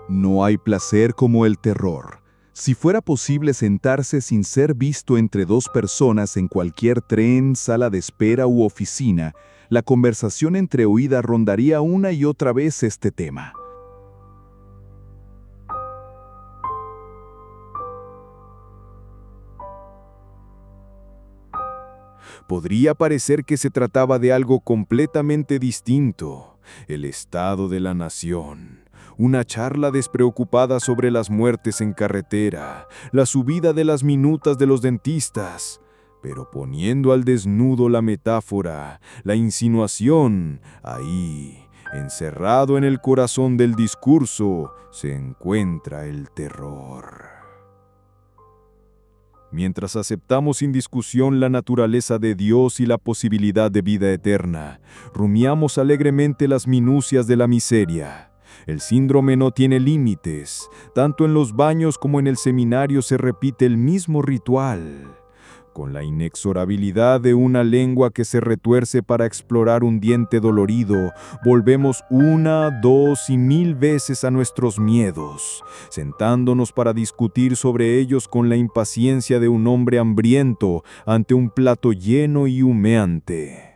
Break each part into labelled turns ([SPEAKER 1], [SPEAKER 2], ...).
[SPEAKER 1] No hay placer como el terror. Si fuera posible sentarse sin ser visto entre dos personas en cualquier tren, sala de espera u oficina, la conversación entreoída rondaría una y otra vez este tema.
[SPEAKER 2] Podría parecer que se trataba de algo completamente distinto, el estado de la nación. Una charla despreocupada sobre las muertes en carretera, la subida de las minutas de los dentistas, pero poniendo al desnudo la metáfora, la insinuación, ahí, encerrado en el corazón del discurso, se encuentra el terror. Mientras aceptamos sin discusión la naturaleza de Dios y la posibilidad de vida eterna, rumiamos alegremente las minucias de la miseria. El síndrome no tiene límites. Tanto en los baños como en el seminario se repite el mismo ritual. Con la inexorabilidad de una lengua que se retuerce para explorar un diente dolorido, volvemos 1, 2 y 1000 veces a nuestros miedos, sentándonos para discutir sobre ellos con la impaciencia de un hombre hambriento ante un plato lleno y humeante.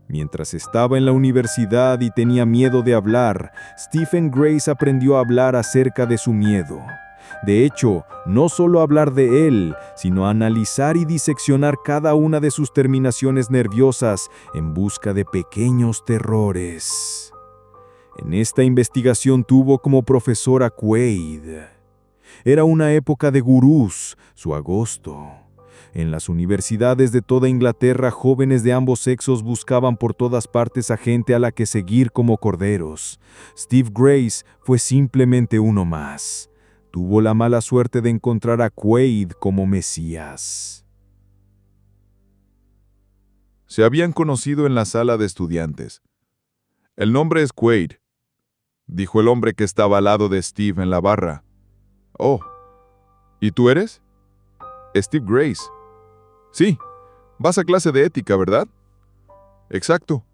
[SPEAKER 2] Mientras estaba en la universidad y tenía miedo de hablar, Stephen Grace aprendió a hablar acerca de su miedo. De hecho, no solo hablar de él, sino analizar y diseccionar cada una de sus terminaciones nerviosas en busca de pequeños terrores. En esta investigación tuvo como profesor a Quaid. Era una época de gurús, su agosto. En las universidades de toda Inglaterra, jóvenes de ambos sexos buscaban por todas partes a gente a la que seguir como corderos. Steve Grace fue simplemente uno más. Tuvo la mala suerte de encontrar a Quaid como Mesías.
[SPEAKER 3] Se habían conocido en la sala de estudiantes. «El nombre es Quaid», dijo el hombre que estaba al lado de Steve en la barra. «Oh, ¿y tú eres?» «Steve Grace». «Sí, vas a clase de ética, ¿verdad?» «Exacto.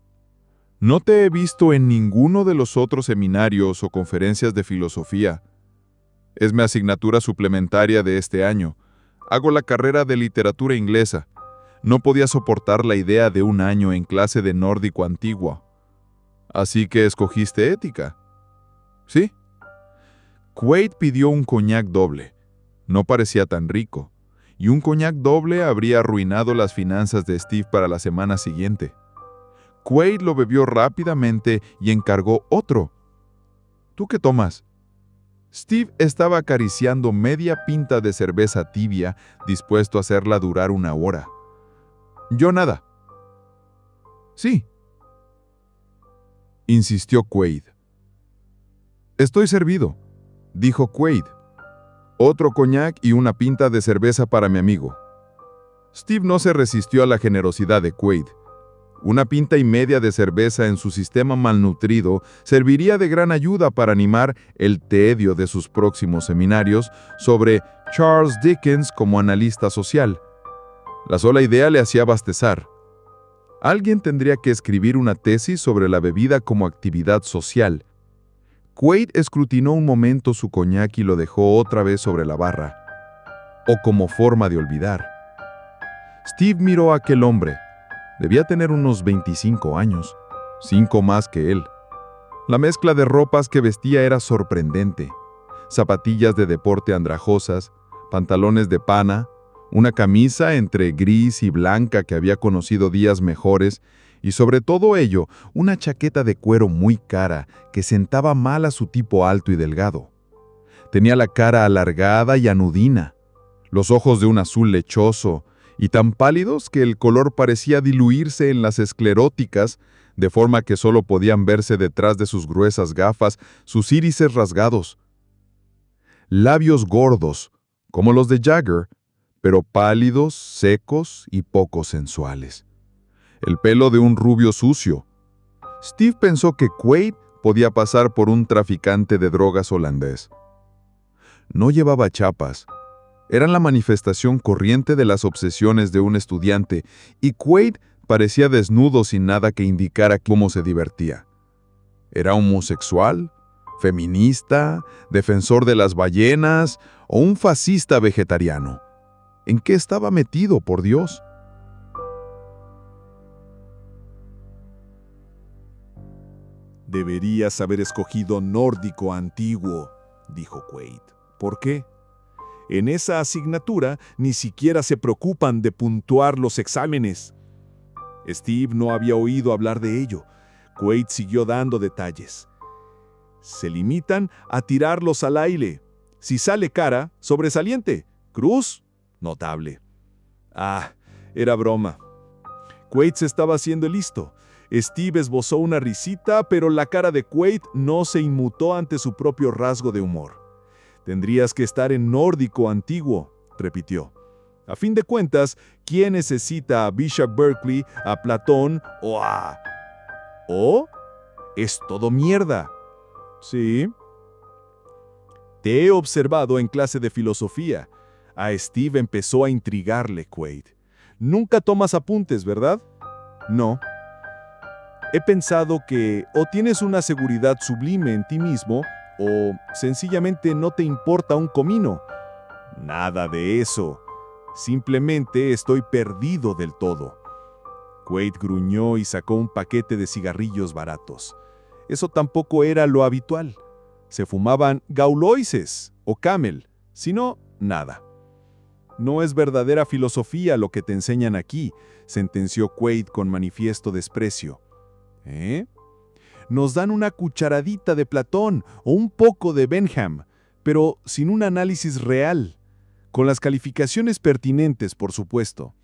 [SPEAKER 3] No te he visto en ninguno de los otros seminarios o conferencias de filosofía. Es mi asignatura suplementaria de este año. Hago la carrera de literatura inglesa. No podía soportar la idea de un año en clase de nórdico antiguo. Así que escogiste ética». «Sí». Quaid pidió un coñac doble. No parecía tan rico, y un coñac doble habría arruinado las finanzas de Steve para la semana siguiente. Quaid lo bebió rápidamente y encargó otro. «¿Tú qué tomas?» Steve estaba acariciando media pinta de cerveza tibia, dispuesto a hacerla durar 1 hora. «Yo nada». «Sí», insistió Quaid. «Estoy servido», dijo Quaid. «Otro coñac y una pinta de cerveza para mi amigo». Steve no se resistió a la generosidad de Quaid. 1 pinta y media de cerveza en su sistema malnutrido serviría de gran ayuda para animar el tedio de sus próximos seminarios sobre Charles Dickens como analista social. La sola idea le hacía bostezar. Alguien tendría que escribir una tesis sobre la bebida como actividad social. Quaid escrutinó un momento su coñac y lo dejó otra vez sobre la barra. O como forma de olvidar. Steve miró a aquel hombre. Debía tener unos 25 años, 5 más que él. La mezcla de ropas que vestía era sorprendente. Zapatillas de deporte andrajosas, pantalones de pana, una camisa entre gris y blanca que había conocido días mejores, y sobre todo ello, una chaqueta de cuero muy cara que sentaba mal a su tipo alto y delgado. Tenía la cara alargada y anudina, los ojos de un azul lechoso, y tan pálidos que el color parecía diluirse en las escleróticas, de forma que solo podían verse detrás de sus gruesas gafas sus írises rasgados. Labios gordos, como los de Jagger, pero pálidos, secos y poco sensuales. El pelo de un rubio sucio. Steve pensó que Quaid podía pasar por un traficante de drogas holandés. No llevaba chapas. Eran la manifestación corriente de las obsesiones de un estudiante, y Quaid parecía desnudo sin nada que indicara cómo se divertía. ¿Era homosexual? ¿Feminista? ¿Defensor de las ballenas? ¿O un fascista vegetariano? ¿En qué estaba metido, por Dios?
[SPEAKER 1] Deberías haber escogido nórdico antiguo, dijo Quaid. ¿Por qué? En esa asignatura ni siquiera se preocupan de puntuar los exámenes. Steve no había oído hablar de ello. Quaid siguió dando detalles. Se limitan a tirarlos al aire. Si sale cara, sobresaliente. Cruz, notable. Ah, era broma. Quaid se estaba haciendo listo. Steve esbozó una risita, pero la cara de Quaid no se inmutó ante su propio rasgo de humor. Tendrías que estar en nórdico antiguo, repitió. A fin de cuentas, ¿quién necesita a Bishop Berkeley, a Platón o a... ¿O? Es todo mierda. Sí. Te he observado en clase de filosofía. A Steve empezó a intrigarle Quaid. Nunca tomas apuntes, ¿verdad? No. He pensado que o tienes una seguridad sublime en ti mismo o sencillamente no te importa un comino. Nada de eso. Simplemente estoy perdido del todo. Quaid gruñó y sacó un paquete de cigarrillos baratos. Eso tampoco era lo habitual. Se fumaban Gauloises o Camel, sino nada. No es verdadera filosofía lo que te enseñan aquí, sentenció Quaid con manifiesto desprecio. ¿Eh? Nos dan una cucharadita de Platón o un poco de Bentham, pero sin un análisis real. Con las calificaciones pertinentes, por supuesto.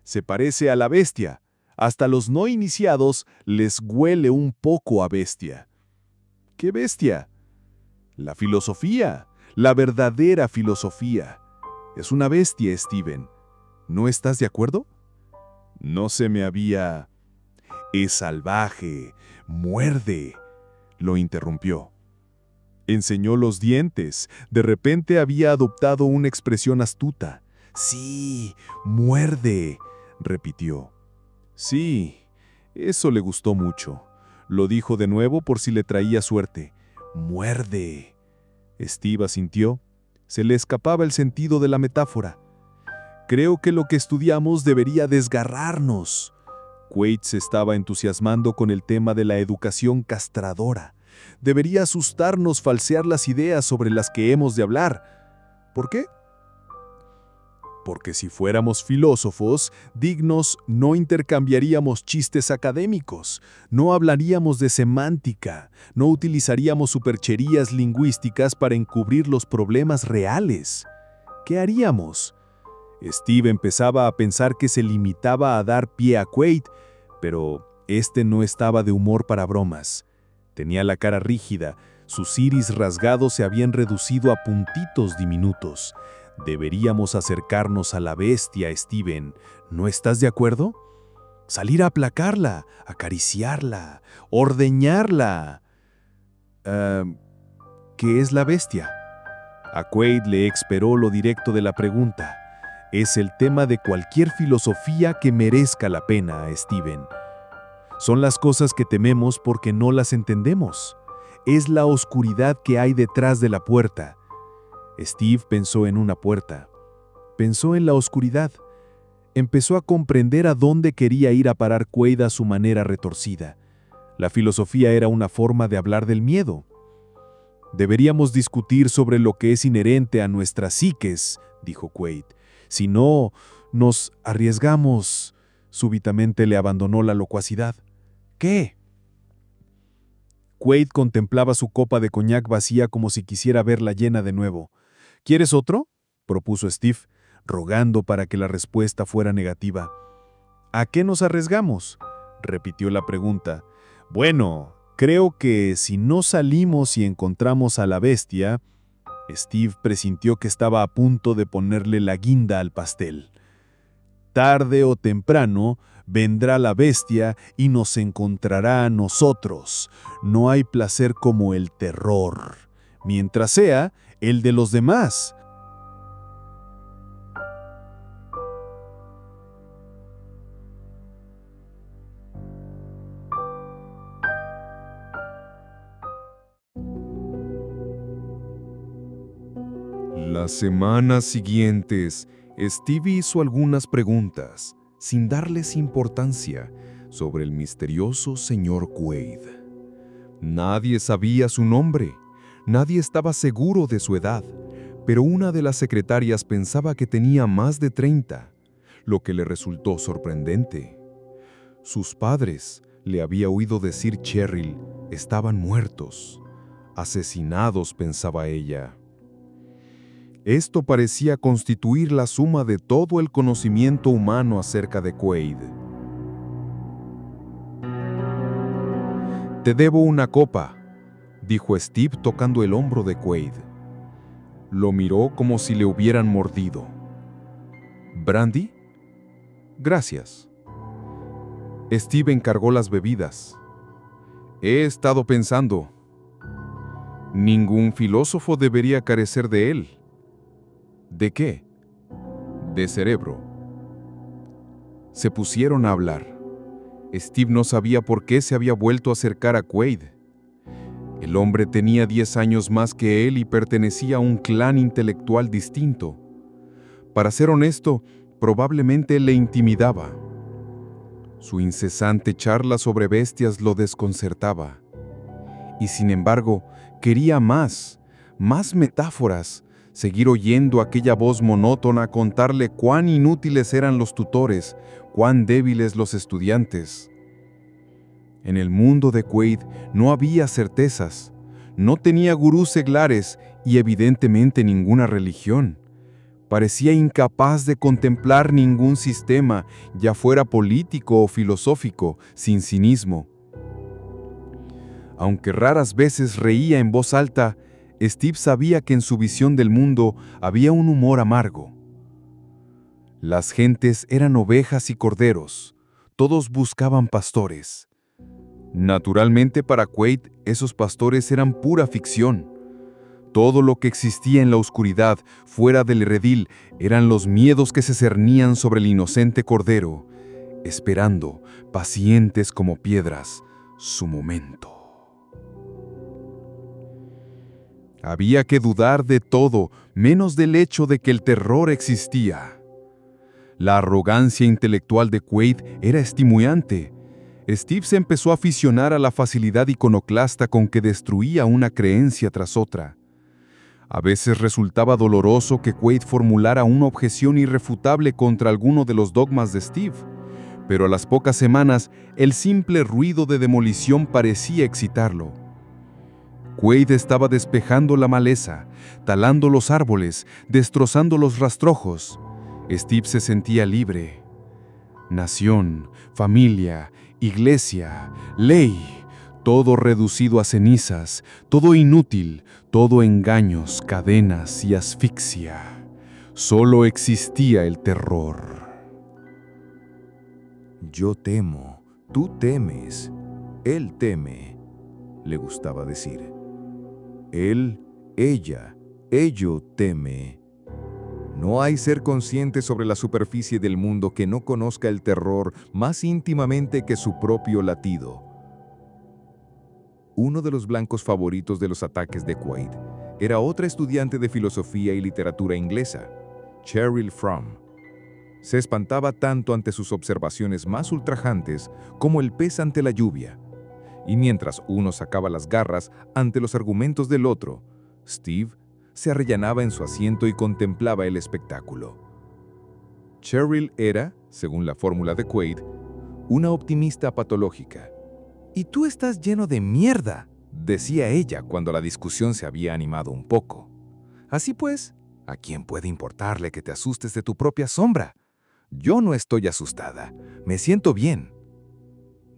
[SPEAKER 1] Se parece a la bestia. Hasta los no iniciados les huele un poco a bestia. ¿Qué bestia? La filosofía, la verdadera filosofía. Es una bestia, Steven. ¿No estás de acuerdo? No se me había... Es salvaje, muerde, lo interrumpió. Enseñó los dientes. De repente había adoptado una expresión astuta. Sí, muerde, repitió. Sí, eso le gustó mucho. Lo dijo de nuevo por si le traía suerte. Muerde. Steve asintió. Se le escapaba el sentido de la metáfora. Creo que lo que estudiamos debería desgarrarnos. Quaid se estaba entusiasmando con el tema de la educación castradora. Debería asustarnos falsear las ideas sobre las que hemos de hablar. ¿Por qué? Porque si fuéramos filósofos dignos, no intercambiaríamos chistes académicos, no hablaríamos de semántica, no utilizaríamos supercherías lingüísticas para encubrir los problemas reales. ¿Qué haríamos? Steve empezaba a pensar que se limitaba a dar pie a Quaid, pero este no estaba de humor para bromas. Tenía la cara rígida, sus iris rasgados se habían reducido a puntitos diminutos. Deberíamos acercarnos a la bestia, Steven. ¿No estás de acuerdo? Salir a aplacarla, acariciarla, ordeñarla. ¿Qué es la bestia? A Quaid le exasperó lo directo de la pregunta. Es el tema de cualquier filosofía que merezca la pena, Steven. Son las cosas que tememos porque no las entendemos. Es la oscuridad que hay detrás de la puerta. Steve pensó en una puerta. Pensó en la oscuridad. Empezó a comprender a dónde quería ir a parar Quaid a su manera retorcida. La filosofía era una forma de hablar del miedo. Deberíamos discutir sobre lo que es inherente a nuestras psiques, dijo Quaid. Si no, nos arriesgamos. Súbitamente le abandonó la locuacidad. ¿Qué? Quaid contemplaba su copa de coñac vacía como si quisiera verla llena de nuevo. ¿Quieres otro?, propuso Steve, rogando para que la respuesta fuera negativa. ¿A qué nos arriesgamos?, repitió la pregunta. Bueno, creo que si no salimos y encontramos a la bestia... Steve presintió que estaba a punto de ponerle la guinda al pastel. Tarde o temprano vendrá la bestia y nos encontrará a nosotros. No hay placer como el terror, mientras sea el de los demás.
[SPEAKER 2] Las semanas siguientes, Steve hizo algunas preguntas, sin darles importancia, sobre el misterioso señor Quaid. Nadie sabía su nombre, nadie estaba seguro de su edad, pero una de las secretarias pensaba que tenía más de 30, lo que le resultó sorprendente. Sus padres, le había oído decir Cheryl, estaban muertos, asesinados, pensaba ella. Esto parecía constituir la suma de todo el conocimiento humano acerca de Quaid. «Te debo una copa», dijo Steve tocando el hombro de Quaid. Lo miró como si le hubieran mordido. «¿Brandy?» «Gracias». Steve encargó las bebidas. «He estado pensando. Ningún filósofo debería carecer de él». «¿De qué?» «De cerebro». Se pusieron a hablar. Steve no sabía por qué se había vuelto a acercar a Quaid. El hombre tenía 10 años más que él y pertenecía a un clan intelectual distinto. Para ser honesto, probablemente le intimidaba. Su incesante charla sobre bestias lo desconcertaba. Y sin embargo, quería más metáforas, seguir oyendo aquella voz monótona contarle cuán inútiles eran los tutores, cuán débiles los estudiantes. En el mundo de Quaid no había certezas, no tenía gurús seglares y evidentemente ninguna religión. Parecía incapaz de contemplar ningún sistema, ya fuera político o filosófico, sin cinismo. Aunque raras veces reía en voz alta, Steve sabía que en su visión del mundo había un humor amargo. Las gentes eran ovejas y corderos, todos buscaban pastores. Naturalmente para Quaid, esos pastores eran pura ficción. Todo lo que existía en la oscuridad, fuera del redil, eran los miedos que se cernían sobre el inocente cordero, esperando, pacientes como piedras, su momento. Había que dudar de todo, menos del hecho de que el terror existía. La arrogancia intelectual de Quaid era estimulante. Steve se empezó a aficionar a la facilidad iconoclasta con que destruía una creencia tras otra. A veces resultaba doloroso que Quaid formulara una objeción irrefutable contra alguno de los dogmas de Steve, pero a las pocas semanas el simple ruido de demolición parecía excitarlo. Quaid estaba despejando la maleza, talando los árboles, destrozando los rastrojos. Steve se sentía libre. Nación, familia, iglesia, ley, todo reducido a cenizas, todo inútil, todo engaños, cadenas y asfixia. Solo existía el terror.
[SPEAKER 1] Yo temo, tú temes, él teme, le gustaba decir. Él, ella, ello teme. No hay ser consciente sobre la superficie del mundo que no conozca el terror más íntimamente que su propio latido. Uno de los blancos favoritos de los ataques de Quaid era otra estudiante de filosofía y literatura inglesa, Cheryl Fromm. Se espantaba tanto ante sus observaciones más ultrajantes como el pez ante la lluvia. Y mientras uno sacaba las garras ante los argumentos del otro, Steve se arrellanaba en su asiento y contemplaba el espectáculo. Cheryl era, según la fórmula de Quaid, una optimista patológica. «Y tú estás lleno de mierda», decía ella cuando la discusión se había animado un poco. «Así pues, ¿a quién puede importarle que te asustes de tu propia sombra? Yo no estoy asustada, me siento bien».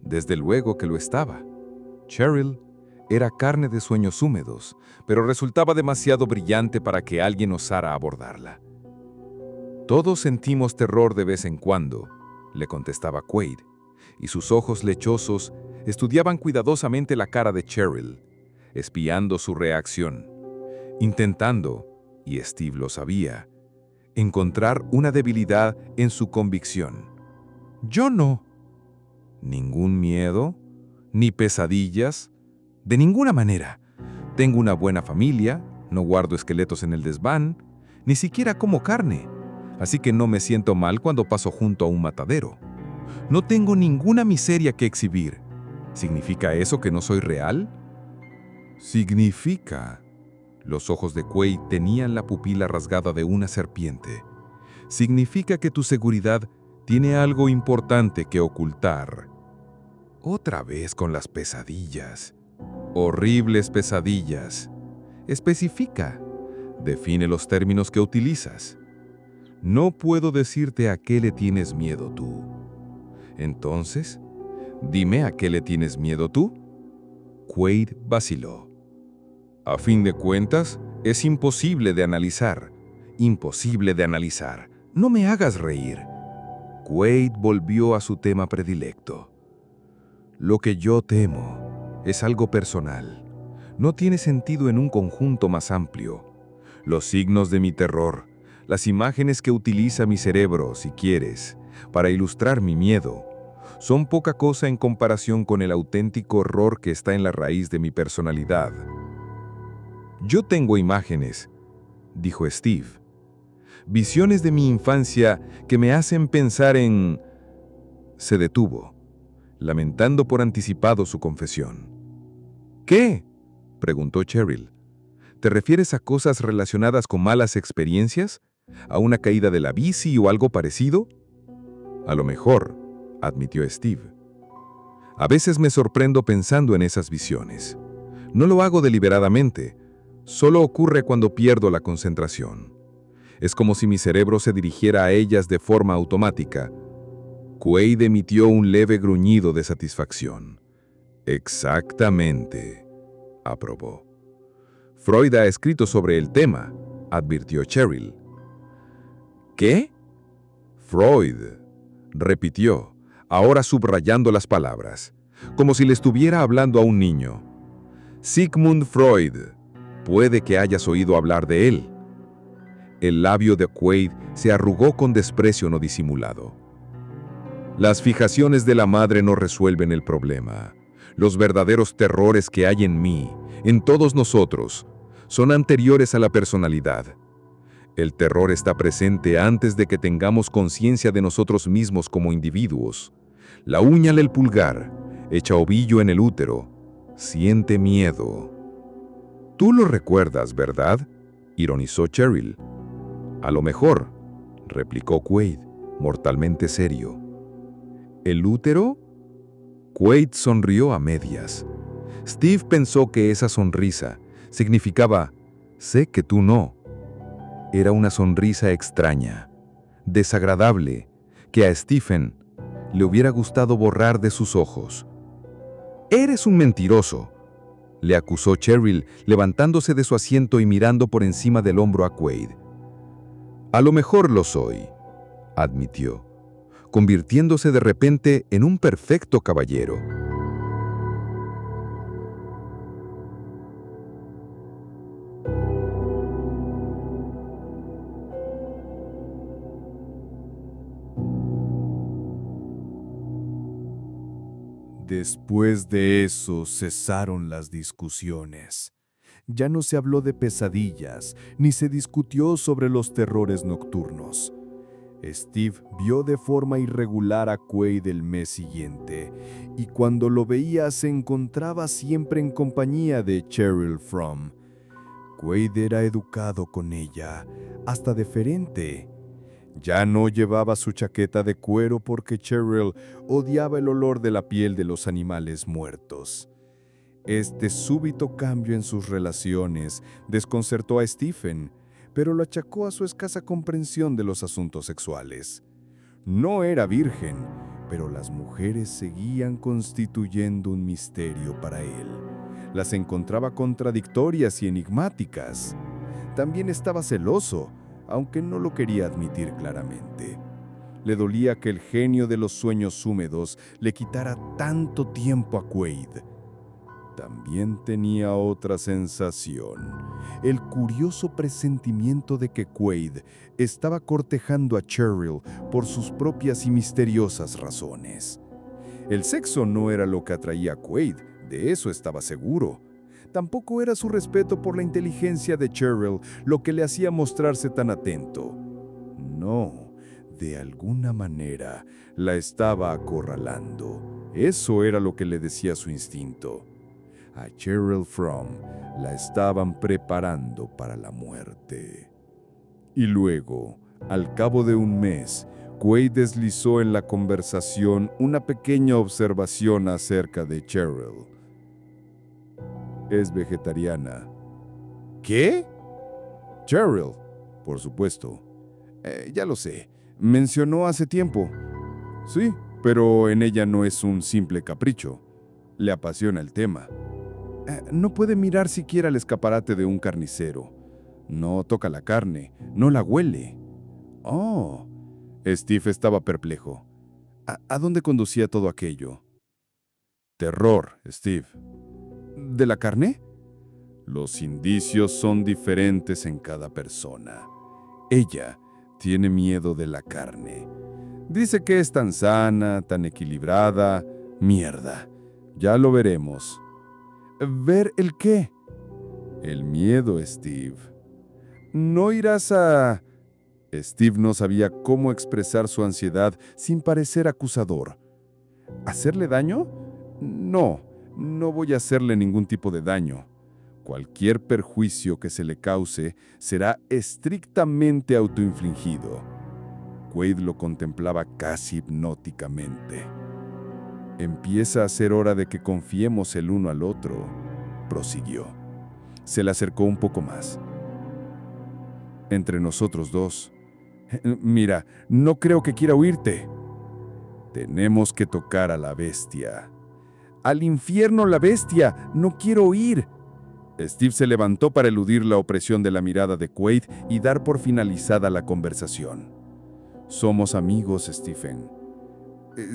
[SPEAKER 1] Desde luego que lo estaba. Cheryl era carne de sueños húmedos, pero resultaba demasiado brillante para que alguien osara abordarla. «Todos sentimos terror de vez en cuando», le contestaba Quaid, y sus ojos lechosos estudiaban cuidadosamente la cara de Cheryl, espiando su reacción, intentando, y Steve lo sabía, encontrar una debilidad en su convicción. «Yo no». «¿Ningún miedo? ¿Ni pesadillas?» «De ninguna manera. Tengo una buena familia, no guardo esqueletos en el desván,
[SPEAKER 4] Ni siquiera como carne, así que no me siento mal cuando paso junto a un matadero. No tengo ninguna miseria que exhibir. ¿Significa eso que no soy real? Significa. Los ojos de Quaid tenían la pupila rasgada de una serpiente. Significa que tu seguridad tiene algo importante que ocultar. Otra vez con las pesadillas. Horribles pesadillas. Especifica. Define los términos que utilizas. No puedo decirte a qué le tienes miedo tú. Entonces, dime a qué le tienes miedo tú. Quaid vaciló. A fin de cuentas, es imposible de analizar. Imposible de analizar. No me hagas reír. Quaid volvió a su tema predilecto. Lo que yo temo es algo personal. No tiene sentido en un conjunto más amplio. Los signos de mi terror, las imágenes que utiliza mi cerebro, si quieres, para ilustrar mi miedo, son poca cosa en comparación con el auténtico horror que está en la raíz de mi personalidad. Yo tengo imágenes, dijo Steve. Visiones de mi infancia que me hacen pensar en... Se detuvo, lamentando por anticipado su confesión. ¿Qué?, preguntó Cheryl. ¿Te refieres a cosas relacionadas con malas experiencias? ¿A una caída de la bici o algo parecido? A lo mejor, admitió Steve. A veces me sorprendo pensando en esas visiones. No lo hago deliberadamente, solo ocurre cuando pierdo la concentración. Es como si mi cerebro se dirigiera a ellas de forma automática. Quaid emitió un leve gruñido de satisfacción. Exactamente, aprobó. Freud ha escrito sobre el tema, advirtió Cheryl. ¿Qué? Freud, repitió, ahora subrayando las palabras, como si le estuviera hablando a un niño. Sigmund Freud. Puede que hayas oído hablar de él. El labio de Quaid se arrugó con desprecio no disimulado. Las fijaciones de la madre no resuelven el problema. Los verdaderos terrores que hay en mí, en todos nosotros, son anteriores a la personalidad. El terror está presente antes de que tengamos conciencia de nosotros mismos como individuos. La uña del pulgar, hecha ovillo en el útero, siente miedo. Tú lo recuerdas, ¿verdad?, ironizó Cheryl. A lo mejor, replicó Quaid, mortalmente serio. ¿El útero? Quaid sonrió a medias. Steve pensó que esa sonrisa significaba, sé que tú no. Era una sonrisa extraña, desagradable, que a Stephen le hubiera gustado borrar de sus ojos. «Eres un mentiroso», le acusó Cheryl, levantándose de su asiento y mirando por encima del hombro a Quaid. «A lo mejor lo soy», admitió, convirtiéndose de repente en un perfecto caballero.
[SPEAKER 2] Después de eso cesaron las discusiones. Ya no se habló de pesadillas, ni se discutió sobre los terrores nocturnos. Steve vio de forma irregular a Quaid el mes siguiente, y cuando lo veía se encontraba siempre en compañía de Cheryl Fromm. Quaid era educado con ella, hasta deferente. Ya no llevaba su chaqueta de cuero porque Cheryl odiaba el olor de la piel de los animales muertos. Este súbito cambio en sus relaciones desconcertó a Stephen, pero lo achacó a su escasa comprensión de los asuntos sexuales. No era virgen, pero las mujeres seguían constituyendo un misterio para él. Las encontraba contradictorias y enigmáticas. También estaba celoso, aunque no lo quería admitir claramente. Le dolía que el genio de los sueños húmedos le quitara tanto tiempo a Quaid. También tenía otra sensación, el curioso presentimiento de que Quaid estaba cortejando a Cheryl por sus propias y misteriosas razones. El sexo no era lo que atraía a Quaid, de eso estaba seguro. Tampoco era su respeto por la inteligencia de Cheryl lo que le hacía mostrarse tan atento. No, de alguna manera la estaba acorralando. Eso era lo que le decía su instinto. A Cheryl Fromm la estaban preparando para la muerte. Y luego, al cabo de un mes, Quaid deslizó en la conversación una pequeña observación acerca de Cheryl. Es vegetariana. ¿Qué? Cheryl, por supuesto. Ya lo sé. Mencionó hace tiempo. Sí, pero en ella no es un simple capricho. Le apasiona el tema. No puede mirar siquiera el escaparate de un carnicero. No toca la carne, no la huele. Oh. Steve estaba perplejo. ¿A dónde conducía todo aquello? Terror, Steve. ¿De la carne? Los indicios son diferentes en cada persona. Ella tiene miedo de la carne. Dice que es tan sana, tan equilibrada. Mierda. Ya lo veremos. ¿Ver el qué? El miedo, Steve. No irás a... Steve no sabía cómo expresar su ansiedad sin parecer acusador. ¿Hacerle daño? No voy a hacerle ningún tipo de daño. Cualquier perjuicio que se le cause será estrictamente autoinfligido. Quaid lo contemplaba casi hipnóticamente. Empieza a ser hora de que confiemos el uno al otro, prosiguió. Se le acercó un poco más. Entre nosotros dos. Mira, no creo que quiera oírte. Tenemos que tocar a la bestia. ¡Al infierno la bestia! ¡No quiero oír! Steve se levantó para eludir la opresión de la mirada de Quaid y dar por finalizada la conversación. Somos amigos, Stephen.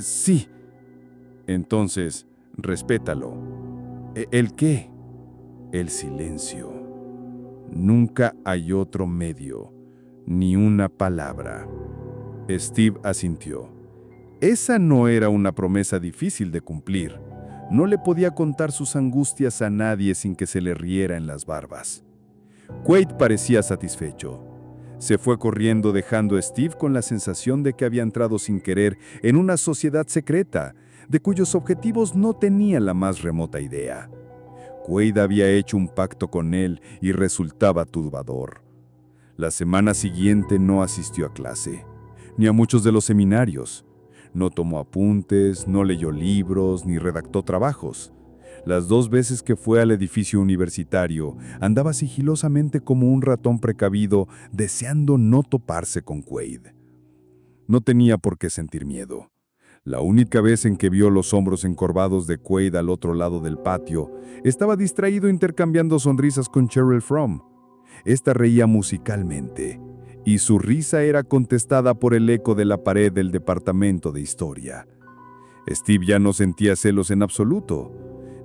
[SPEAKER 2] Sí. Entonces, respétalo. ¿El qué? El silencio. Nunca hay otro medio, ni una palabra. Steve asintió. Esa no era una promesa difícil de cumplir. No le podía contar sus angustias a nadie sin que se le riera en las barbas. Quaid parecía satisfecho. Se fue corriendo dejando a Steve con la sensación de que había entrado sin querer en una sociedad secreta, de cuyos objetivos no tenía la más remota idea. Quaid había hecho un pacto con él y resultaba turbador. La semana siguiente no asistió a clase, ni a muchos de los seminarios. No tomó apuntes, no leyó libros, ni redactó trabajos. Las 2 veces que fue al edificio universitario, andaba sigilosamente como un ratón precavido, deseando no toparse con Quaid. No tenía por qué sentir miedo. La única vez en que vio los hombros encorvados de Quaid al otro lado del patio, estaba distraído intercambiando sonrisas con Cheryl Fromm. Esta reía musicalmente, y su risa era contestada por el eco de la pared del departamento de historia. Steve ya no sentía celos en absoluto.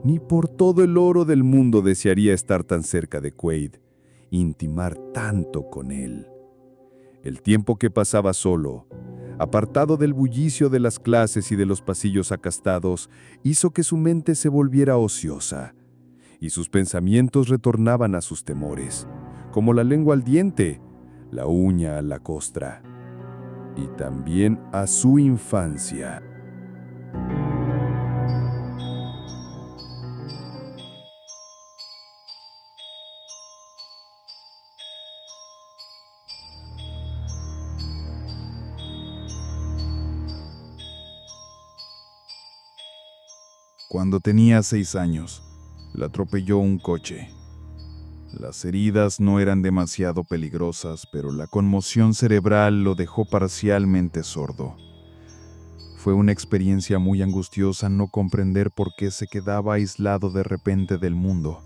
[SPEAKER 2] Ni por todo el oro del mundo desearía estar tan cerca de Quaid, intimar tanto con él. El tiempo que pasaba solo, apartado del bullicio de las clases y de los pasillos acastados, hizo que su mente se volviera ociosa, y sus pensamientos retornaban a sus temores, como la lengua al diente, la uña a la costra, y también a su infancia.
[SPEAKER 1] Cuando tenía 6 años, la atropelló un coche. Las heridas no eran demasiado peligrosas, pero la conmoción cerebral lo dejó parcialmente sordo. Fue una experiencia muy angustiosa no comprender por qué se quedaba aislado de repente del mundo.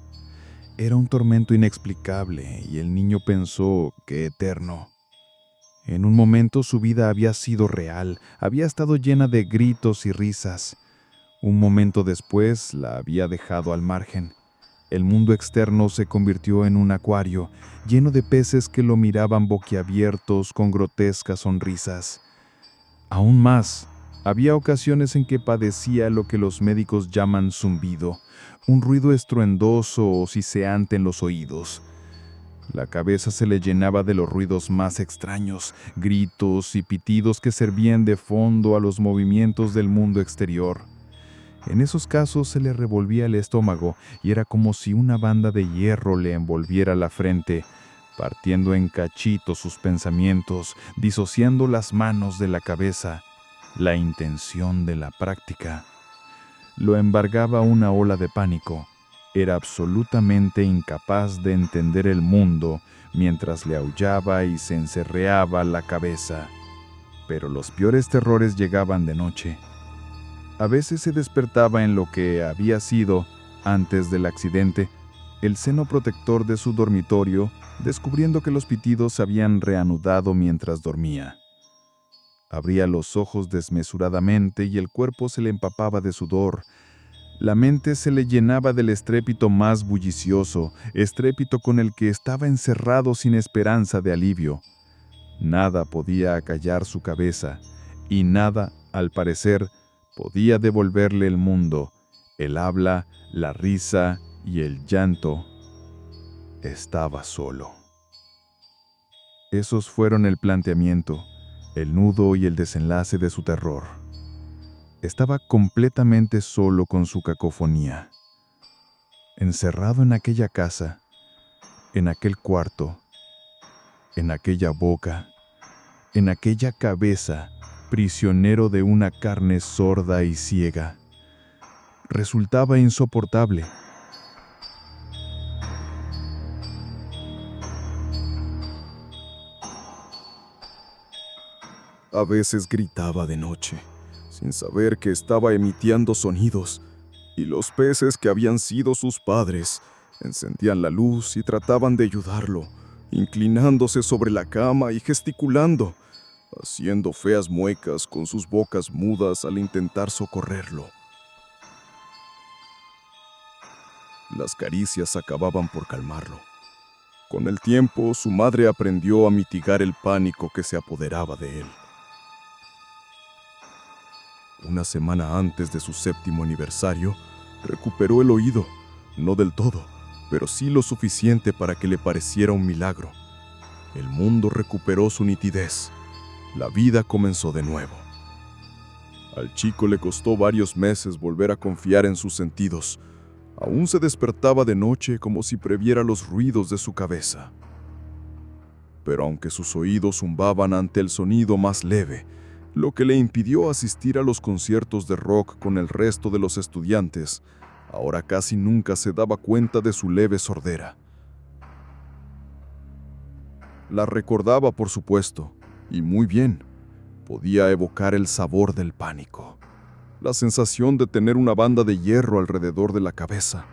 [SPEAKER 1] Era un tormento inexplicable y el niño pensó que eterno. En un momento su vida había sido real, había estado llena de gritos y risas. Un momento después la había dejado al margen. El mundo externo se convirtió en un acuario, lleno de peces que lo miraban boquiabiertos con grotescas sonrisas. Aún más,
[SPEAKER 2] Había ocasiones en que padecía lo que los médicos llaman zumbido, un ruido estruendoso o siseante en los oídos. La cabeza se le llenaba de los ruidos más extraños, gritos y pitidos que servían de fondo a los movimientos del mundo exterior. En esos casos se le revolvía el estómago y era como si una banda de hierro le envolviera la frente, partiendo en cachitos sus pensamientos, disociando las manos de la cabeza, la intención de la práctica. Lo embargaba una ola de pánico. Era absolutamente incapaz de entender el mundo mientras le aullaba y se encerreaba la cabeza. Pero los peores terrores llegaban de noche. A veces se despertaba en lo que había sido, antes del accidente, el seno protector de su dormitorio, descubriendo que los pitidos se habían reanudado mientras dormía. Abría los ojos desmesuradamente y el cuerpo se le empapaba de sudor. La mente se le llenaba del estrépito más bullicioso, estrépito con el que estaba encerrado sin esperanza de alivio. Nada podía acallar su cabeza, y nada, al parecer, podía devolverle el mundo, el habla, la risa y el llanto. Estaba solo. Esos fueron el planteamiento, el nudo y el desenlace de su terror. Estaba completamente solo con su cacofonía. Encerrado en aquella casa, en aquel cuarto, en aquella boca, en aquella cabeza, prisionero de una carne sorda y ciega. Resultaba insoportable.
[SPEAKER 5] A veces gritaba de noche, sin saber que estaba emitiendo sonidos, y los peces que habían sido sus padres encendían la luz y trataban de ayudarlo, inclinándose sobre la cama y gesticulando, haciendo feas muecas con sus bocas mudas al intentar socorrerlo. Las caricias acababan por calmarlo. Con el tiempo, su madre aprendió a mitigar el pánico que se apoderaba de él. Una semana antes de su 7º aniversario, recuperó el oído, no del todo, pero sí lo suficiente para que le pareciera un milagro. El mundo recuperó su nitidez. La vida comenzó de nuevo. Al chico le costó varios meses volver a confiar en sus sentidos. Aún se despertaba de noche como si previera los ruidos de su cabeza. Pero aunque sus oídos zumbaban ante el sonido más leve, lo que le impidió asistir a los conciertos de rock con el resto de los estudiantes, ahora casi nunca se daba cuenta de su leve sordera. La recordaba, por supuesto, y muy bien. Podía evocar el sabor del pánico, la sensación de tener una banda de hierro alrededor de la cabeza,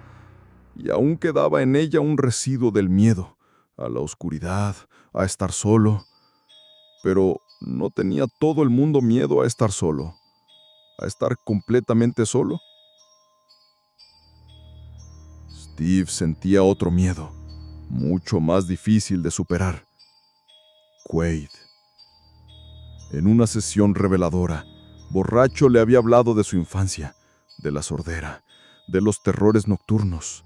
[SPEAKER 5] y aún quedaba en ella un residuo del miedo, a la oscuridad, a estar solo. Pero ¿no tenía todo el mundo miedo a estar solo? ¿A estar completamente solo? Steve sentía otro miedo, mucho más difícil de superar. Quaid. En una sesión reveladora, borracho le había hablado de su infancia, de la sordera, de los terrores nocturnos.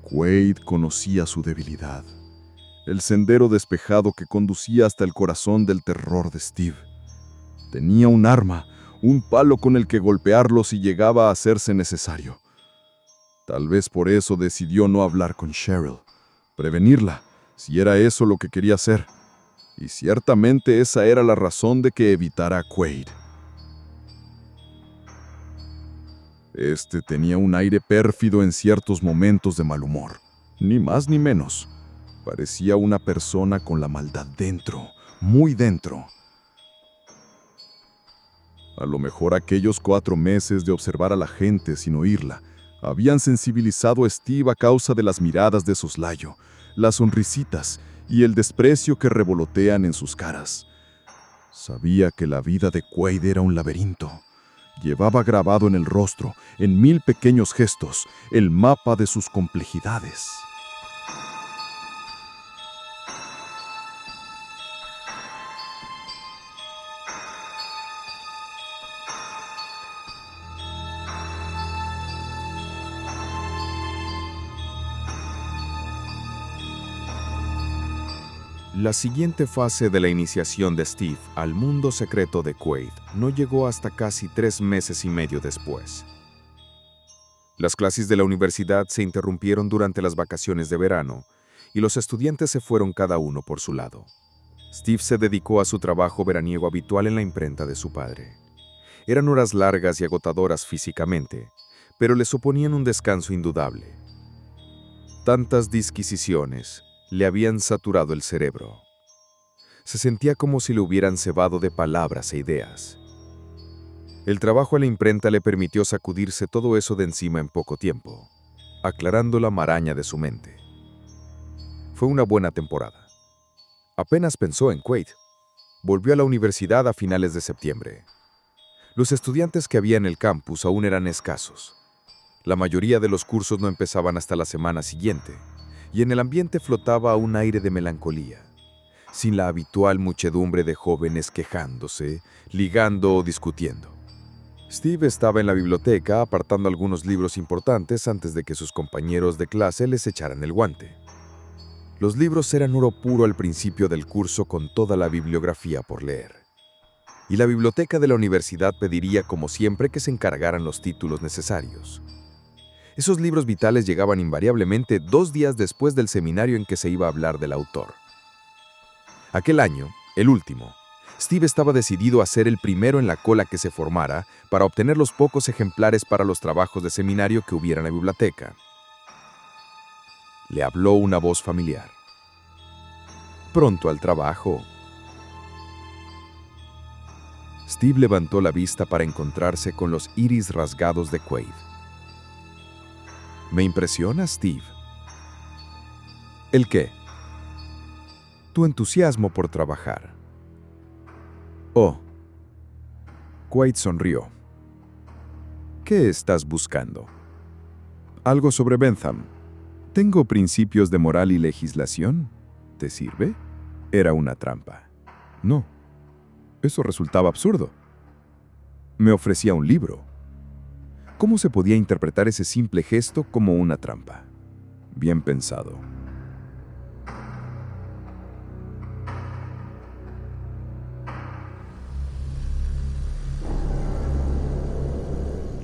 [SPEAKER 5] Quaid conocía su debilidad, el sendero despejado que conducía hasta el corazón del terror de Steve. Tenía un arma, un palo con el que golpearlo si llegaba a hacerse necesario. Tal vez por eso decidió no hablar con Cheryl, prevenirla, si era eso lo que quería hacer. Y ciertamente esa era la razón de que evitara a Quaid. Este tenía un aire pérfido en ciertos momentos de mal humor, ni más ni menos. Parecía una persona con la maldad dentro, muy dentro. A lo mejor aquellos 4 meses de observar a la gente sin oírla habían sensibilizado a Steve a causa de las miradas de soslayo, las sonrisitas y el desprecio que revolotean en sus caras. Sabía que la vida de Quaid era un laberinto. Llevaba grabado en el rostro, en 1000 pequeños gestos, el mapa de sus complejidades.
[SPEAKER 2] La siguiente fase de la iniciación de Steve al mundo secreto de Quaid no llegó hasta casi 3 meses y medio después. Las clases de la universidad se interrumpieron durante las vacaciones de verano y los estudiantes se fueron cada uno por su lado. Steve se dedicó a su trabajo veraniego habitual en la imprenta de su padre. Eran horas largas y agotadoras físicamente, pero le suponían un descanso indudable. Tantas disquisiciones le habían saturado el cerebro. Se sentía como si le hubieran cebado de palabras e ideas. El trabajo en la imprenta le permitió sacudirse todo eso de encima en poco tiempo, aclarando la maraña de su mente. Fue una buena temporada. Apenas pensó en Quaid. Volvió a la universidad a finales de septiembre. Los estudiantes que había en el campus aún eran escasos. La mayoría de los cursos no empezaban hasta la semana siguiente, y en el ambiente flotaba un aire de melancolía, sin la habitual muchedumbre de jóvenes quejándose, ligando o discutiendo. Steve estaba en la biblioteca apartando algunos libros importantes antes de que sus compañeros de clase les echaran el guante. Los libros eran oro puro al principio del curso con toda la bibliografía por leer. Y la biblioteca de la universidad pediría como siempre que se encargaran los títulos necesarios. Esos libros vitales llegaban invariablemente 2 días después del seminario en que se iba a hablar del autor. Aquel año, el último, Steve estaba decidido a ser el primero en la cola que se formara para obtener los pocos ejemplares para los trabajos de seminario que hubiera en la biblioteca. Le habló una voz familiar. «Pronto al trabajo». Steve levantó la vista para encontrarse con los iris rasgados de Quaid. «Me impresiona, Steve». «¿El qué?» «Tu entusiasmo por trabajar». «Oh». Quaid sonrió. «¿Qué estás buscando?» «Algo sobre Bentham. Tengo principios de moral y legislación. ¿Te sirve?» Era una trampa. No. Eso resultaba absurdo. Me ofrecía un libro. ¿Cómo se podía interpretar ese simple gesto como una trampa? Bien pensado.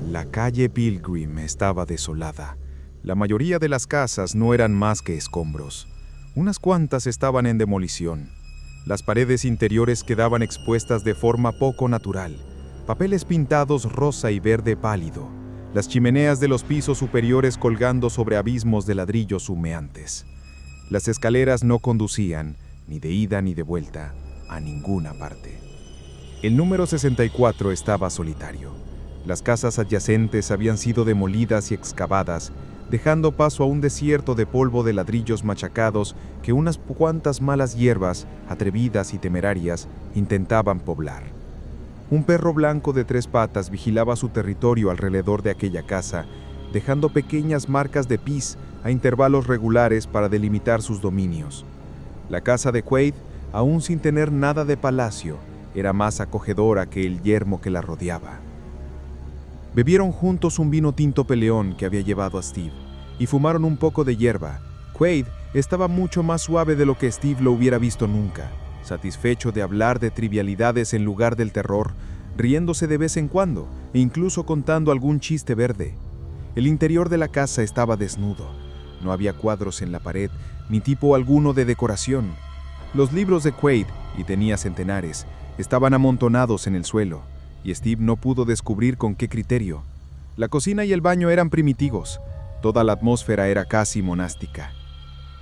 [SPEAKER 6] La calle Pilgrim estaba desolada. La mayoría de las casas no eran más que escombros. Unas cuantas estaban en demolición. Las paredes interiores quedaban expuestas de forma poco natural. Papeles pintados rosa y verde pálido. Las chimeneas de los pisos superiores colgando sobre abismos de ladrillos humeantes. Las escaleras no conducían, ni de ida ni de vuelta, a ninguna parte. El número 64 estaba solitario. Las casas adyacentes habían sido demolidas y excavadas, dejando paso a un desierto de polvo de ladrillos machacados que unas cuantas malas hierbas, atrevidas y temerarias, intentaban poblar. Un perro blanco de 3 patas vigilaba su territorio alrededor de aquella casa, dejando pequeñas marcas de pis a intervalos regulares para delimitar sus dominios. La casa de Quaid, aún sin tener nada de palacio, era más acogedora que el yermo que la rodeaba. Bebieron juntos un vino tinto peleón que había llevado a Steve, y fumaron un poco de hierba. Quaid estaba mucho más suave de lo que Steve lo hubiera visto nunca, satisfecho de hablar de trivialidades en lugar del terror, riéndose de vez en cuando e incluso contando algún chiste verde. El interior de la casa estaba desnudo. No había cuadros en la pared, ni tipo alguno de decoración. Los libros de Quaid, y tenía centenares, estaban amontonados en el suelo, y Steve no pudo descubrir con qué criterio. La cocina y el baño eran primitivos. Toda la atmósfera era casi monástica.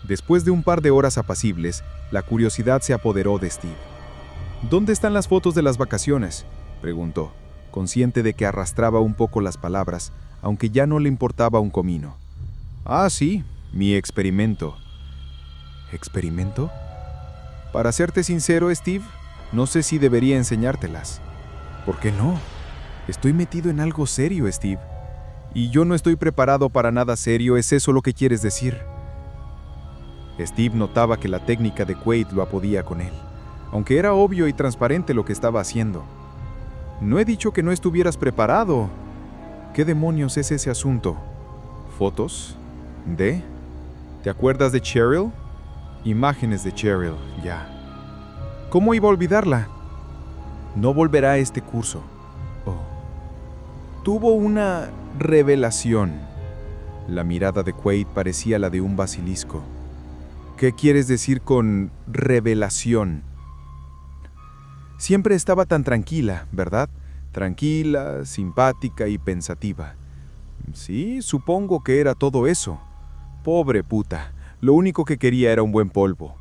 [SPEAKER 6] Después de un par de horas apacibles, la curiosidad se apoderó de Steve. «¿Dónde están las fotos de las vacaciones?», preguntó, consciente de que arrastraba un poco las palabras, aunque ya no le importaba un comino. «Ah, sí, mi experimento». «¿Experimento?». «Para serte sincero, Steve, no sé si debería enseñártelas». «¿Por qué no? Estoy metido en algo serio, Steve». «Y yo no estoy preparado para nada serio, ¿es eso lo que quieres decir?». Steve notaba que la técnica de Quaid lo apodía con él, aunque era obvio y transparente lo que estaba haciendo. «No he dicho que no estuvieras preparado». «¿Qué demonios es ese asunto?». «¿Fotos? ¿De? ¿Te acuerdas de Cheryl?». Imágenes de Cheryl, ya. ¿Cómo iba a olvidarla? No volverá a este curso. Oh. Tuvo una revelación. La mirada de Quaid parecía la de un basilisco. ¿Qué quieres decir con revelación? Siempre estaba tan tranquila, ¿verdad? Tranquila, simpática y pensativa. Sí, supongo que era todo eso. Pobre puta, lo único que quería era un buen polvo.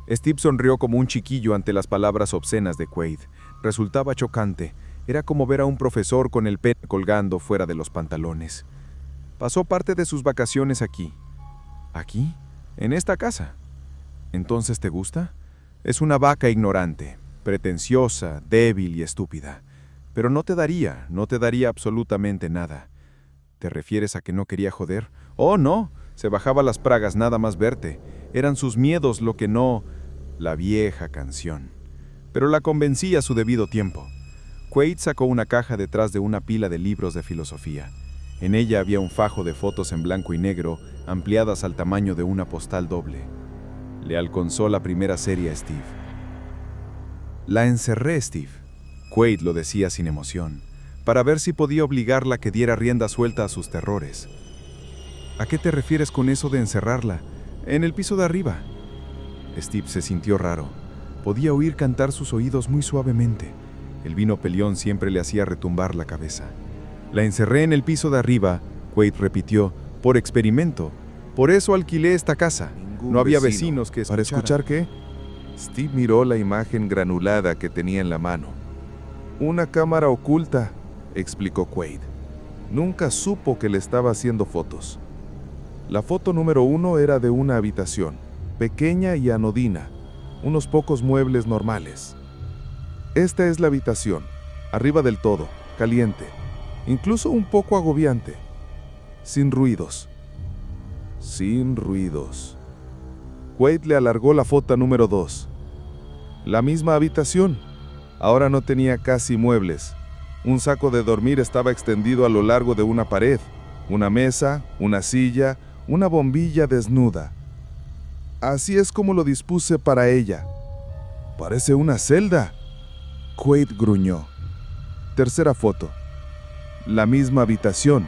[SPEAKER 6] Steve sonrió como un chiquillo ante las palabras obscenas de Quaid. Resultaba chocante. Era como ver a un profesor con el pene colgando fuera de los pantalones. Pasó parte de sus vacaciones aquí. ¿Aquí? ¿En esta casa? ¿Entonces te gusta? Es una vaca ignorante, pretenciosa, débil y estúpida. Pero no te daría absolutamente nada. ¿Te refieres a que no quería joder? Oh, no, se bajaba las pragas nada más verte. Eran sus miedos lo que no... La vieja canción. Pero la convencí a su debido tiempo. Quaid sacó una caja detrás de una pila de libros de filosofía. En ella había un fajo de fotos en blanco y negro, ampliadas al tamaño de una postal doble. Le alcanzó la primera serie a Steve. La encerré, Steve. Quaid lo decía sin emoción, para ver si podía obligarla a que diera rienda suelta a sus terrores. ¿A qué te refieres con eso de encerrarla? En el piso de arriba. Steve se sintió raro. Podía oír cantar sus oídos muy suavemente. El vino peleón siempre le hacía retumbar la cabeza. La encerré en el piso de arriba, Quaid repitió, por experimento. Por eso alquilé esta casa. No había vecinos que escucharan.
[SPEAKER 3] ¿Para escuchar qué? Steve miró la imagen granulada que tenía en la mano. Una cámara oculta, explicó Quaid. Nunca supo que le estaba haciendo fotos. La foto número 1 era de una habitación, pequeña y anodina, unos pocos muebles normales. Esta es la habitación, arriba del todo, caliente, incluso un poco agobiante, sin ruidos. Sin ruidos. Quaid le alargó la foto número 2. La misma habitación. Ahora no tenía casi muebles. Un saco de dormir estaba extendido a lo largo de una pared, una mesa, una silla, una bombilla desnuda. Así es como lo dispuse para ella. Parece una celda. Quaid gruñó. Tercera foto. La misma habitación.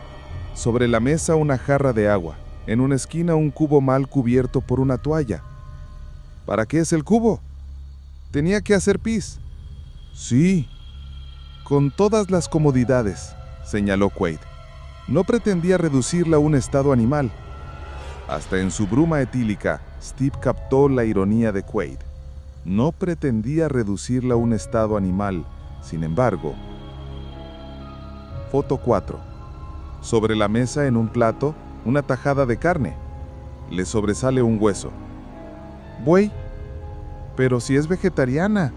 [SPEAKER 3] Sobre la mesa una jarra de agua. En una esquina un cubo mal cubierto por una toalla. ¿Para qué es el cubo? Tenía que hacer pis. Sí, con todas las comodidades, señaló Quaid. No pretendía reducirla a un estado animal. Hasta en su bruma etílica, Steve captó la ironía de Quaid. No pretendía reducirla a un estado animal, sin embargo. Foto 4. Sobre la mesa en un plato, una tajada de carne. Le sobresale un hueso. Buey. Pero si es vegetariana.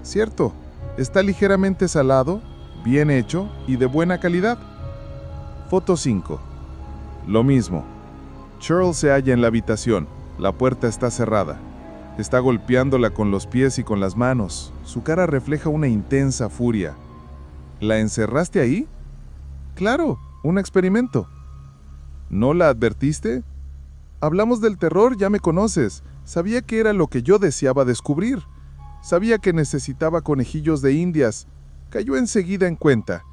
[SPEAKER 3] Cierto, está ligeramente salado, bien hecho y de buena calidad. Foto 5. Lo mismo. Cheryl se halla en la habitación. La puerta está cerrada. Está golpeándola con los pies y con las manos. Su cara refleja una intensa furia. ¿La encerraste ahí? Claro, un experimento. ¿No la advertiste? Hablamos del terror, ya me conoces. Sabía que era lo que yo deseaba descubrir. Sabía que necesitaba conejillos de indias. Cayó enseguida en cuenta.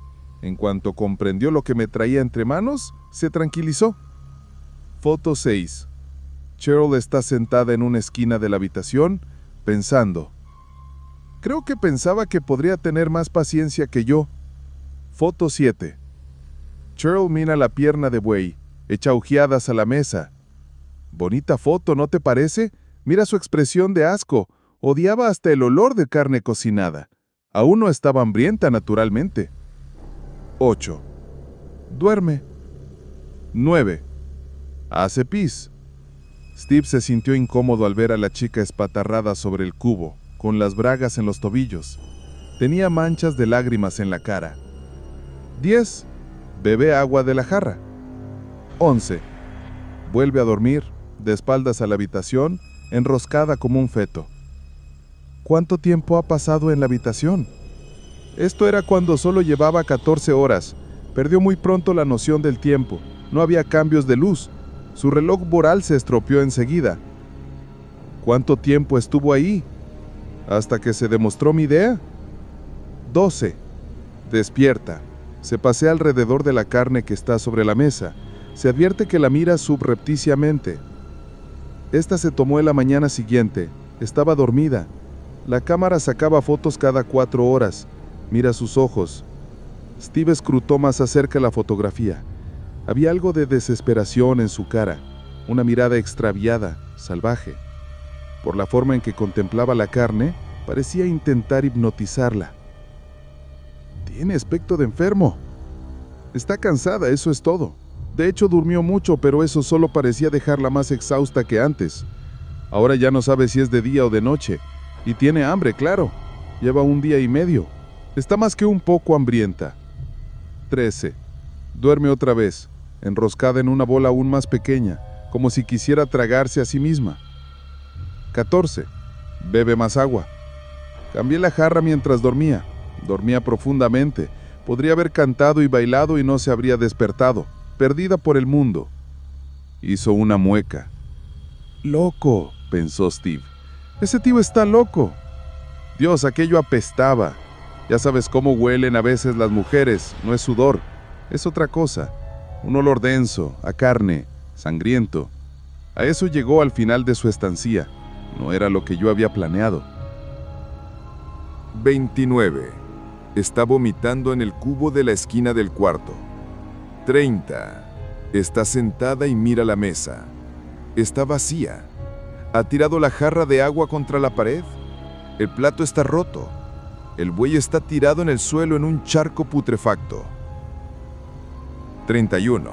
[SPEAKER 3] En cuanto comprendió lo que me traía entre manos, se tranquilizó. Foto 6. Cheryl está sentada en una esquina de la habitación, pensando. Creo que pensaba que podría tener más paciencia que yo. Foto 7. Cheryl mira la pierna de buey, echa ojeadas a la mesa. Bonita foto, ¿no te parece? Mira su expresión de asco. Odiaba hasta el olor de carne cocinada. Aún no estaba hambrienta, naturalmente. 8. Duerme. 9. Hace pis. Steve se sintió incómodo al ver a la chica espatarrada sobre el cubo, con las bragas en los tobillos. Tenía manchas de lágrimas en la cara. 10. Bebe agua de la jarra. 11. Vuelve a dormir, de espaldas a la habitación, enroscada como un feto. ¿Cuánto tiempo ha pasado en la habitación? Esto era cuando solo llevaba 14 horas. Perdió muy pronto la noción del tiempo. No había cambios de luz. Su reloj boral se estropeó enseguida. ¿Cuánto tiempo estuvo ahí? ¿Hasta que se demostró mi idea? 12. Despierta. Se pasea alrededor de la carne que está sobre la mesa. Se advierte que la mira subrepticiamente. Esta se tomó en la mañana siguiente. Estaba dormida. La cámara sacaba fotos cada 4 horas. Mira sus ojos. Steve escrutó más acerca la fotografía. Había algo de desesperación en su cara, una mirada extraviada, salvaje. Por la forma en que contemplaba la carne, parecía intentar hipnotizarla. Tiene aspecto de enfermo. Está cansada, eso es todo. De hecho, durmió mucho, pero eso solo parecía dejarla más exhausta que antes. Ahora ya no sabe si es de día o de noche. Y tiene hambre, claro. Lleva 1 día y medio. Está más que un poco hambrienta. 13. Duerme otra vez, enroscada en una bola aún más pequeña, como si quisiera tragarse a sí misma. 14. Bebe más agua. Cambié la jarra mientras dormía. Dormía profundamente. Podría haber cantado y bailado y no se habría despertado, perdida por el mundo. Hizo una mueca. «Loco», pensó Steve. «Ese tío está loco». Dios, aquello apestaba. Ya sabes cómo huelen a veces las mujeres, no es sudor, es otra cosa. Un olor denso, a carne, sangriento. A eso llegó al final de su estancia. No era lo que yo había planeado.
[SPEAKER 5] 29. Está vomitando en el cubo de la esquina del cuarto. 30. Está sentada y mira la mesa. Está vacía. Ha tirado la jarra de agua contra la pared. El plato está roto. El buey está tirado en el suelo en un charco putrefacto. 31.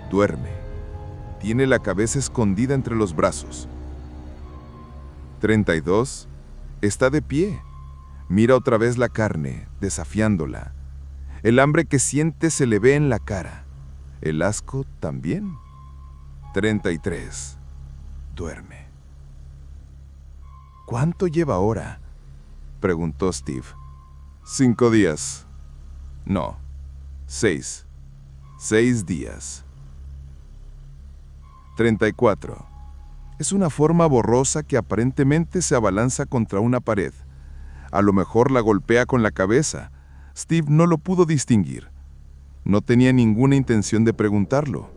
[SPEAKER 5] Duerme. Tiene la cabeza escondida entre los brazos. 32. Está de pie. Mira otra vez la carne, desafiándola. El hambre que siente se le ve en la cara. El asco también. 33. Duerme. ¿Cuánto lleva ahora?, preguntó Steve. 5 días. No, 6. 6 días. 34. Es una forma borrosa que aparentemente se abalanza contra una pared. A lo mejor la golpea con la cabeza. Steve no lo pudo distinguir. No tenía ninguna intención de preguntarlo.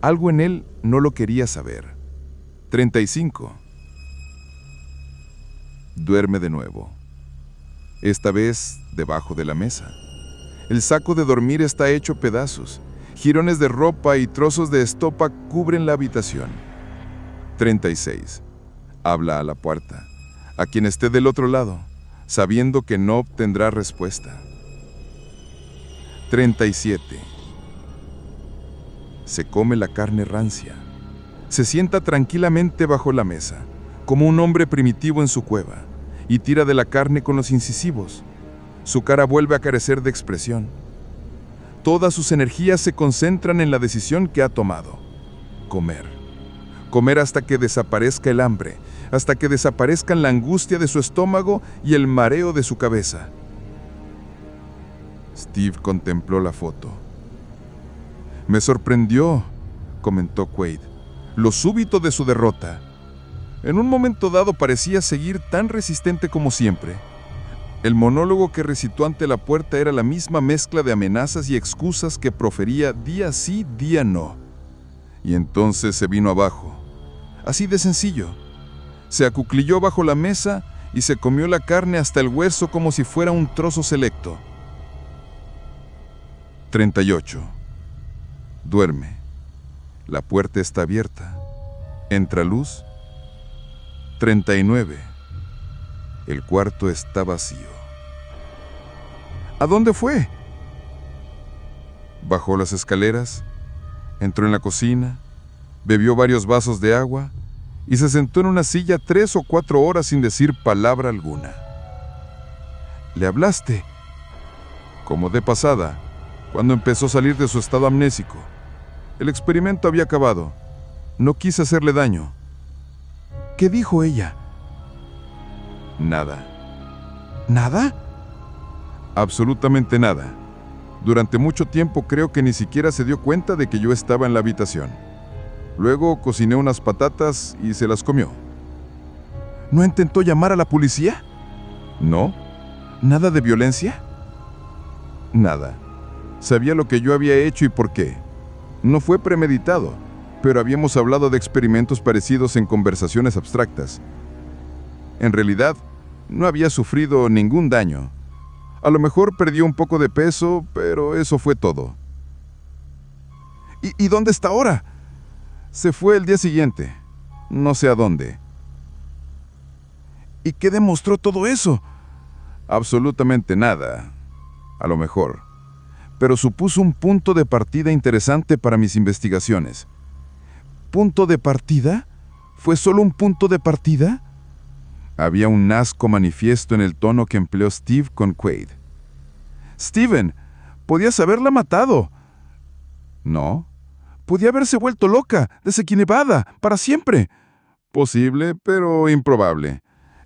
[SPEAKER 5] Algo en él no lo quería saber. 35. Duerme de nuevo. Esta vez debajo de la mesa. El saco de dormir está hecho pedazos. Jirones de ropa y trozos de estopa cubren la habitación. 36. Habla a la puerta, a quien esté del otro lado, sabiendo que no obtendrá respuesta. 37. Se come la carne rancia. Se sienta tranquilamente bajo la mesa, como un hombre primitivo en su cueva, y tira de la carne con los incisivos. Su cara vuelve a carecer de expresión. Todas sus energías se concentran en la decisión que ha tomado: comer. Comer hasta que desaparezca el hambre, hasta que desaparezcan la angustia de su estómago y el mareo de su cabeza. Steve contempló la foto. «Me sorprendió», comentó Quaid, «lo súbito de su derrota. En un momento dado parecía seguir tan resistente como siempre. El monólogo que recitó ante la puerta era la misma mezcla de amenazas y excusas que profería día sí, día no. Y entonces se vino abajo. Así de sencillo. Se acuclilló bajo la mesa y se comió la carne hasta el hueso como si fuera un trozo selecto. 38. Duerme. La puerta está abierta. Entra luz. 39. El cuarto está vacío. ¿A dónde fue? Bajó las escaleras, entró en la cocina, bebió varios vasos de agua y se sentó en una silla 3 o 4 horas sin decir palabra alguna. ¿Le hablaste? Como de pasada, cuando empezó a salir de su estado amnésico. El experimento había acabado. No quise hacerle daño. ¿Qué dijo ella? Nada. ¿Nada? Absolutamente nada. Durante mucho tiempo creo que ni siquiera se dio cuenta de que yo estaba en la habitación. Luego cociné unas patatas y se las comió.
[SPEAKER 3] ¿No intentó llamar a la policía? No. ¿Nada de violencia? Nada. Sabía lo que yo había hecho y por qué. No fue premeditado, pero habíamos hablado de experimentos parecidos en conversaciones abstractas. En realidad, no había sufrido ningún daño. A lo mejor perdió un poco de peso, pero eso fue todo. ¿Y dónde está ahora? Se fue el día siguiente. No sé a dónde. ¿Y qué demostró todo eso? Absolutamente nada. A lo mejor. Pero supuso un punto de partida interesante para mis investigaciones. ¿Punto de partida? ¿Fue solo un punto de partida? Había un asco manifiesto en el tono que empleó Steve con Quaid. «Steven, podías haberla matado». «No. Podía haberse vuelto loca, desequilibrada, para siempre». «Posible, pero improbable.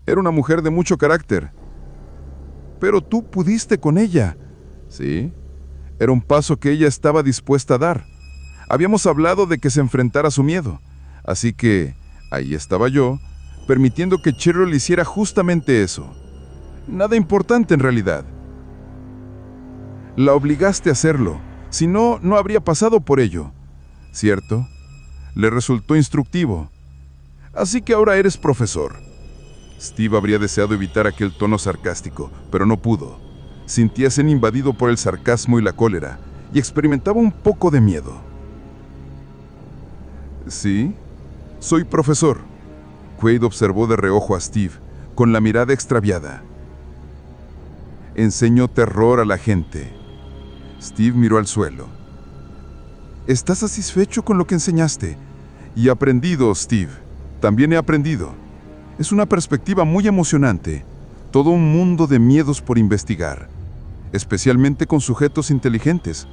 [SPEAKER 3] Era una mujer de mucho carácter». «Pero tú pudiste con ella». «Sí. Era un paso que ella estaba dispuesta a dar. Habíamos hablado de que se enfrentara a su miedo. Así que ahí estaba yo, permitiendo que Cheryl hiciera justamente eso. Nada importante en realidad. La obligaste a hacerlo, si no, no habría pasado por ello. ¿Cierto? Le resultó instructivo. Así que ahora eres profesor». Steve habría deseado evitar aquel tono sarcástico, pero no pudo. Sintíase invadido por el sarcasmo y la cólera, y experimentaba un poco de miedo. «Sí, soy profesor». Quaid observó de reojo a Steve, con la mirada extraviada. «Enseño terror a la gente». Steve miró al suelo. «¿Estás satisfecho con lo que enseñaste?» «Y he aprendido, Steve. También he aprendido. Es una perspectiva muy emocionante. Todo un mundo de miedos por investigar. Especialmente con sujetos inteligentes.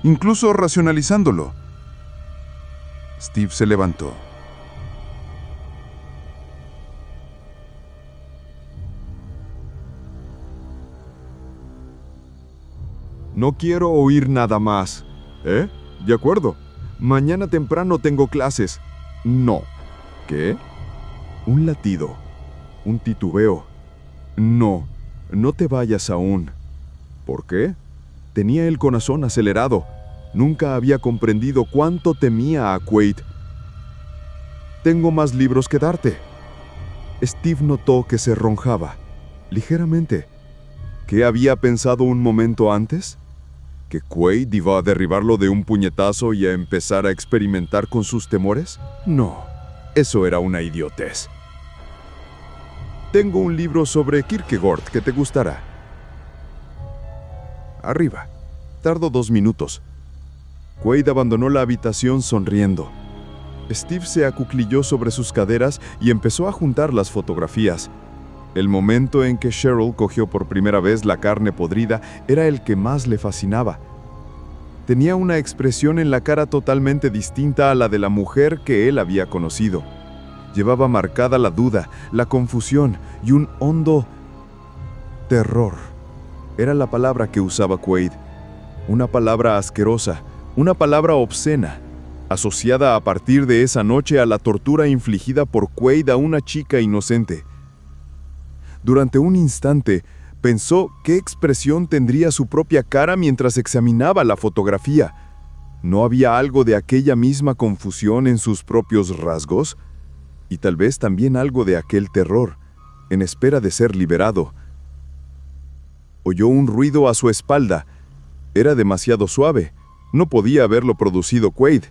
[SPEAKER 3] Incluso racionalizándolo». Steve se levantó.
[SPEAKER 2] No quiero oír nada más. De acuerdo. Mañana temprano tengo clases. No. ¿Qué? Un latido. Un titubeo. No. No te vayas aún. ¿Por qué? Tenía el corazón acelerado. Nunca había comprendido cuánto temía a Quaid. Tengo más libros que darte. Steve notó que se ronjaba, ligeramente. ¿Qué había pensado un momento antes? ¿Que Quaid iba a derribarlo de un puñetazo y a empezar a experimentar con sus temores? No, eso era una idiotez. Tengo un libro sobre Kierkegaard que te gustará. Arriba. Tardo 2 minutos. Quaid abandonó la habitación sonriendo. Steve se acuclilló sobre sus caderas y empezó a juntar las fotografías. El momento en que Cheryl cogió por primera vez la carne podrida era el que más le fascinaba. Tenía una expresión en la cara totalmente distinta a la de la mujer que él había conocido. Llevaba marcada la duda, la confusión y un hondo terror. Era la palabra que usaba Quaid. Una palabra asquerosa, una palabra obscena, asociada a partir de esa noche a la tortura infligida por Quaid a una chica inocente. Durante un instante, pensó qué expresión tendría su propia cara mientras examinaba la fotografía. ¿No había algo de aquella misma confusión en sus propios rasgos? Y tal vez también algo de aquel terror, en espera de ser liberado. Oyó un ruido a su espalda. Era demasiado suave. No podía haberlo producido Quaid,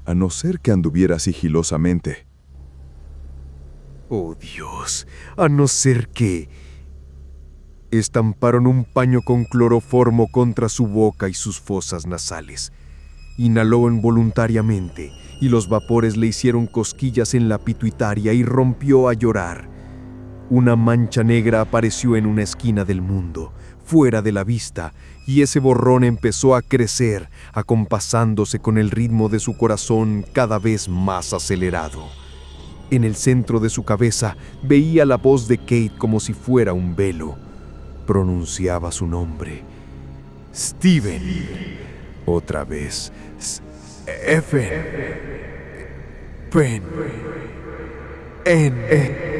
[SPEAKER 2] a no ser que anduviera sigilosamente.
[SPEAKER 7] Oh Dios, a no ser que... Estamparon un paño con cloroformo contra su boca y sus fosas nasales. Inhaló involuntariamente y los vapores le hicieron cosquillas en la pituitaria y rompió a llorar. Una mancha negra apareció en una esquina del mundo, fuera de la vista, y ese borrón empezó a crecer, acompasándose con el ritmo de su corazón cada vez más acelerado. En el centro de su cabeza veía la voz de Kate como si fuera un velo. Pronunciaba su nombre. Steven. Otra vez. Stephen. Pen. En.